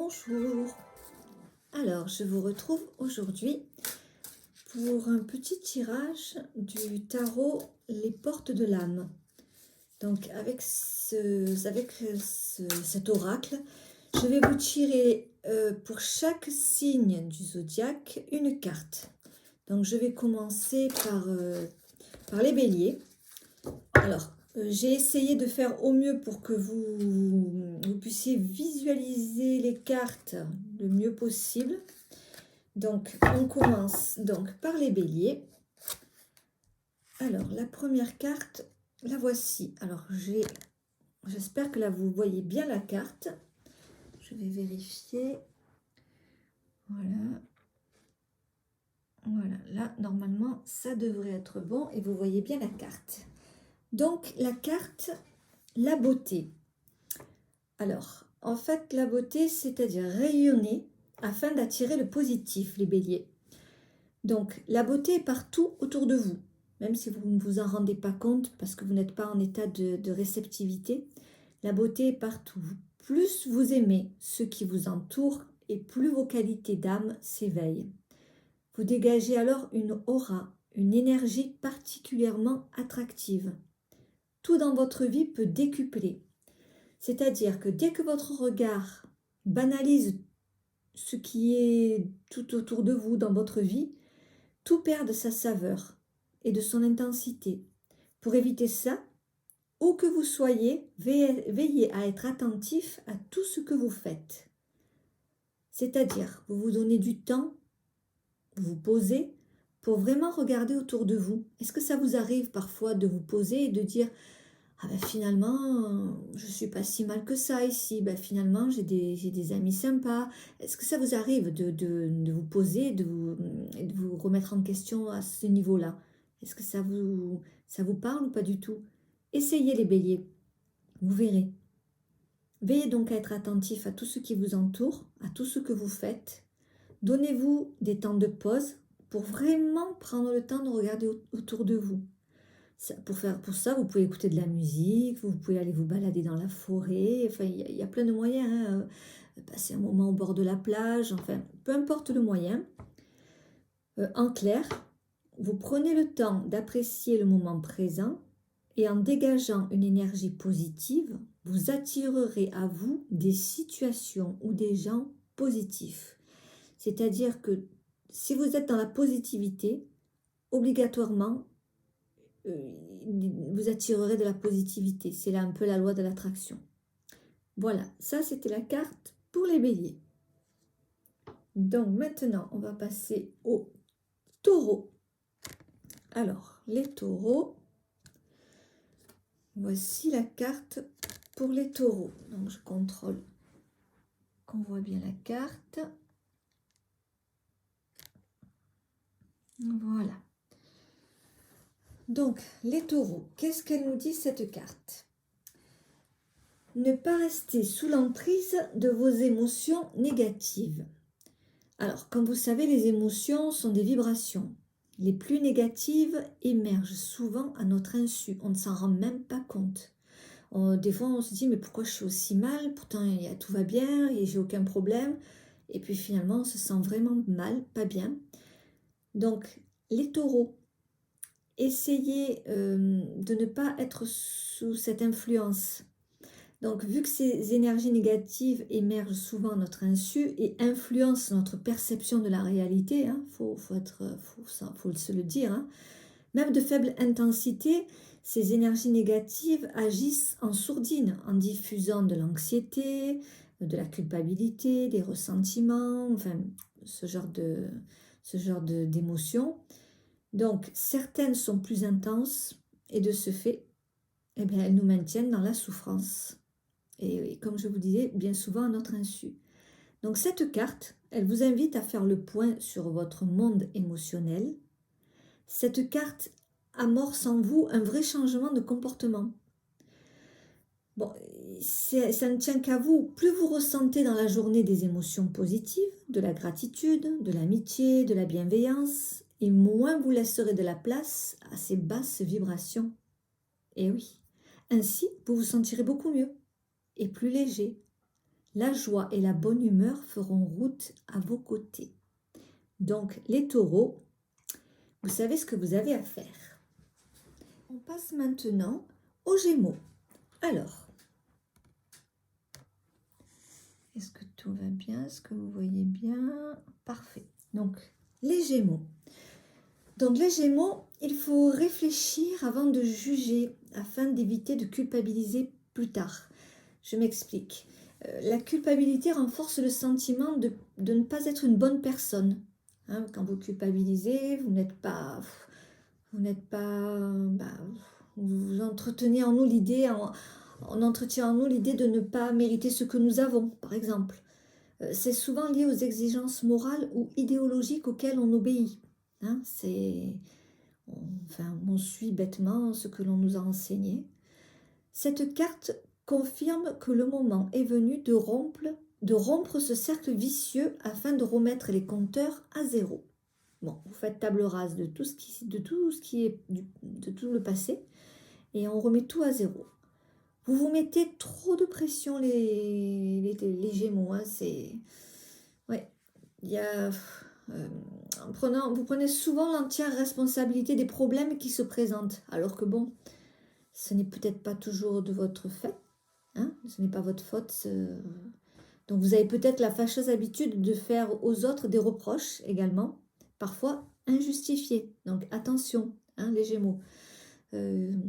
Bonjour. Alors, je vous retrouve aujourd'hui pour un petit tirage du tarot Les Portes de l'âme. Donc, avec cet oracle, je vais vous tirer pour chaque signe du zodiaque une carte. Donc, je vais commencer par les béliers. Alors, j'ai essayé de faire au mieux pour que vous puissiez visualiser les cartes le mieux possible. Donc, on commence donc par les béliers. Alors, la première carte, la voici. Alors, j'espère que là, vous voyez bien la carte. Je vais vérifier. Voilà. Voilà, là, normalement, ça devrait être bon et vous voyez bien la carte. Donc, la carte, la beauté. Alors, en fait, la beauté, c'est-à-dire rayonner afin d'attirer le positif, les béliers. Donc, la beauté est partout autour de vous, même si vous ne vous en rendez pas compte parce que vous n'êtes pas en état de réceptivité. La beauté est partout. Plus vous aimez ceux qui vous entourent et plus vos qualités d'âme s'éveillent. Vous dégagez alors une aura, une énergie particulièrement attractive. Tout dans votre vie peut décupler. C'est-à-dire que dès que votre regard banalise ce qui est tout autour de vous dans votre vie, tout perd de sa saveur et de son intensité. Pour éviter ça, où que vous soyez, veillez à être attentif à tout ce que vous faites. C'est-à-dire, vous vous donnez du temps, vous vous posez pour vraiment regarder autour de vous. Est-ce que ça vous arrive parfois de vous poser et de dire « Ah ben finalement, je ne suis pas si mal que ça ici, ben finalement j'ai des amis sympas ». Est-ce que ça vous arrive de vous poser et de vous remettre en question à ce niveau-là? Est-ce que ça vous parle ou pas du tout? Essayez les béliers, vous verrez. Veillez donc à être attentif à tout ce qui vous entoure, à tout ce que vous faites. Donnez-vous des temps de pause pour vraiment prendre le temps de regarder autour de vous. Pour ça, vous pouvez écouter de la musique, vous pouvez aller vous balader dans la forêt, enfin, il y a plein de moyens, hein. Passer un moment au bord de la plage, enfin, peu importe le moyen. En clair, vous prenez le temps d'apprécier le moment présent et en dégageant une énergie positive, vous attirerez à vous des situations ou des gens positifs. C'est-à-dire que si vous êtes dans la positivité, obligatoirement, vous attirerez de la positivité. C'est là un peu la loi de l'attraction. Voilà, ça c'était la carte pour les béliers. Donc maintenant, on va passer aux taureaux. Alors, les taureaux, voici la carte pour les taureaux. Donc je contrôle qu'on voit bien la carte. Voilà. Donc, les taureaux, qu'est-ce qu'elle nous dit cette carte? Ne pas rester sous l'emprise de vos émotions négatives. Alors, comme vous savez, les émotions sont des vibrations. Les plus négatives émergent souvent à notre insu. On ne s'en rend même pas compte. Des fois, on se dit, mais pourquoi je suis aussi mal? Pourtant, tout va bien et j'ai aucun problème. Et puis finalement, on se sent vraiment mal, pas bien. Donc, les taureaux, essayez de ne pas être sous cette influence. Donc, vu que ces énergies négatives émergent souvent à notre insu et influencent notre perception de la réalité, faut se le dire, même de faible intensité, ces énergies négatives agissent en sourdine, en diffusant de l'anxiété, de la culpabilité, des ressentiments, enfin, ce genre d'émotions. Donc, certaines sont plus intenses et de ce fait, eh bien, elles nous maintiennent dans la souffrance. Et comme je vous disais, bien souvent à notre insu. Donc cette carte, elle vous invite à faire le point sur votre monde émotionnel. Cette carte amorce en vous un vrai changement de comportement. Bon, ça ne tient qu'à vous. Plus vous ressentez dans la journée des émotions positives, de la gratitude, de l'amitié, de la bienveillance, et moins vous laisserez de la place à ces basses vibrations. Et oui, ainsi, vous vous sentirez beaucoup mieux et plus léger. La joie et la bonne humeur feront route à vos côtés. Donc, les taureaux, vous savez ce que vous avez à faire. On passe maintenant aux Gémeaux. Alors, est-ce que tout va bien? Est-ce que vous voyez bien? Parfait. Donc, les Gémeaux. Donc, les Gémeaux, il faut réfléchir avant de juger afin d'éviter de culpabiliser plus tard. Je m'explique. La culpabilité renforce le sentiment de ne pas être une bonne personne. Hein, quand vous culpabilisez, vous vous entretenez en nous l'idée, on entretient en nous l'idée de ne pas mériter ce que nous avons, par exemple. C'est souvent lié aux exigences morales ou idéologiques auxquelles on obéit. Hein, on suit bêtement ce que l'on nous a enseigné. Cette carte confirme que le moment est venu de rompre ce cercle vicieux afin de remettre les compteurs à zéro. Bon, vous faites table rase de tout le passé et on remet tout à zéro. Vous vous mettez trop de pression les Gémeaux. Hein, vous prenez souvent l'entière responsabilité des problèmes qui se présentent, alors que bon, ce n'est peut-être pas toujours de votre fait, hein, ce n'est pas votre faute. Donc vous avez peut-être la fâcheuse habitude de faire aux autres des reproches également, parfois injustifiés. Donc attention, hein, les Gémeaux,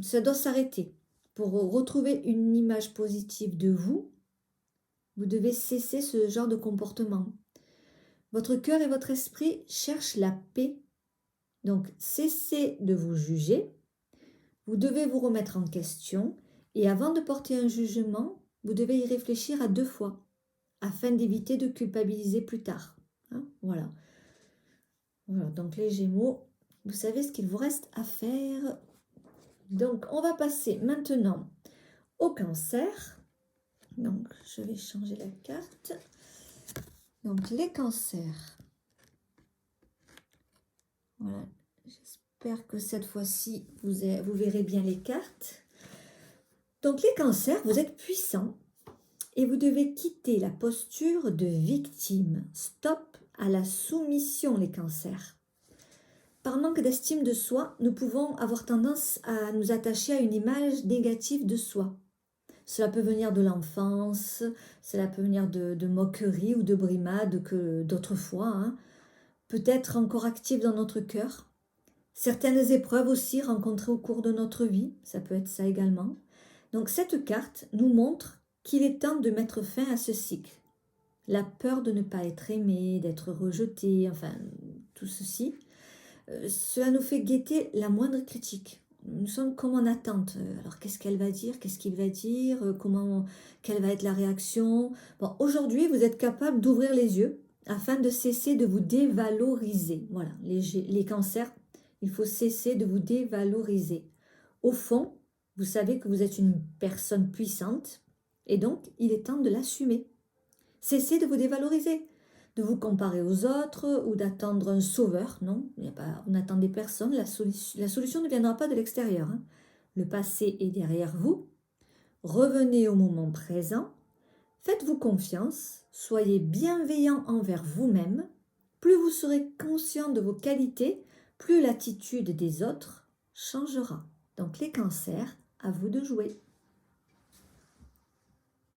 ça doit s'arrêter. Pour retrouver une image positive de vous, vous devez cesser ce genre de comportement. Votre cœur et votre esprit cherchent la paix. Donc cessez de vous juger. Vous devez vous remettre en question et avant de porter un jugement, vous devez y réfléchir à 2 fois afin d'éviter de culpabiliser plus tard. Hein, voilà. Voilà, donc les Gémeaux, vous savez ce qu'il vous reste à faire. Donc on va passer maintenant au Cancer. Donc je vais changer la carte. Donc les Cancers. Voilà, j'espère que cette fois-ci vous verrez bien les cartes. Donc les Cancers, vous êtes puissants et vous devez quitter la posture de victime. Stop à la soumission, les Cancers. Par manque d'estime de soi, nous pouvons avoir tendance à nous attacher à une image négative de soi. Cela peut venir de l'enfance, cela peut venir de moqueries ou de brimades d'autrefois, hein, peut-être encore actives dans notre cœur. Certaines épreuves aussi rencontrées au cours de notre vie, ça peut être ça également. Donc cette carte nous montre qu'il est temps de mettre fin à ce cycle. La peur de ne pas être aimé, d'être rejeté, enfin tout ceci, cela nous fait guetter la moindre critique. Nous sommes comme en attente. Alors qu'est-ce qu'elle va dire? Qu'est-ce qu'il va dire? Quelle va être la réaction? Bon, aujourd'hui, vous êtes capable d'ouvrir les yeux afin de cesser de vous dévaloriser. Voilà, les cancers, il faut cesser de vous dévaloriser. Au fond, vous savez que vous êtes une personne puissante et donc il est temps de l'assumer. Cessez de vous dévaloriser, de vous comparer aux autres ou d'attendre un sauveur. Non, vous n'attendez personne. La solution ne viendra pas de l'extérieur. Hein. Le passé est derrière vous. Revenez au moment présent. Faites-vous confiance. Soyez bienveillant envers vous-même. Plus vous serez conscient de vos qualités, plus l'attitude des autres changera. Donc les cancers, à vous de jouer.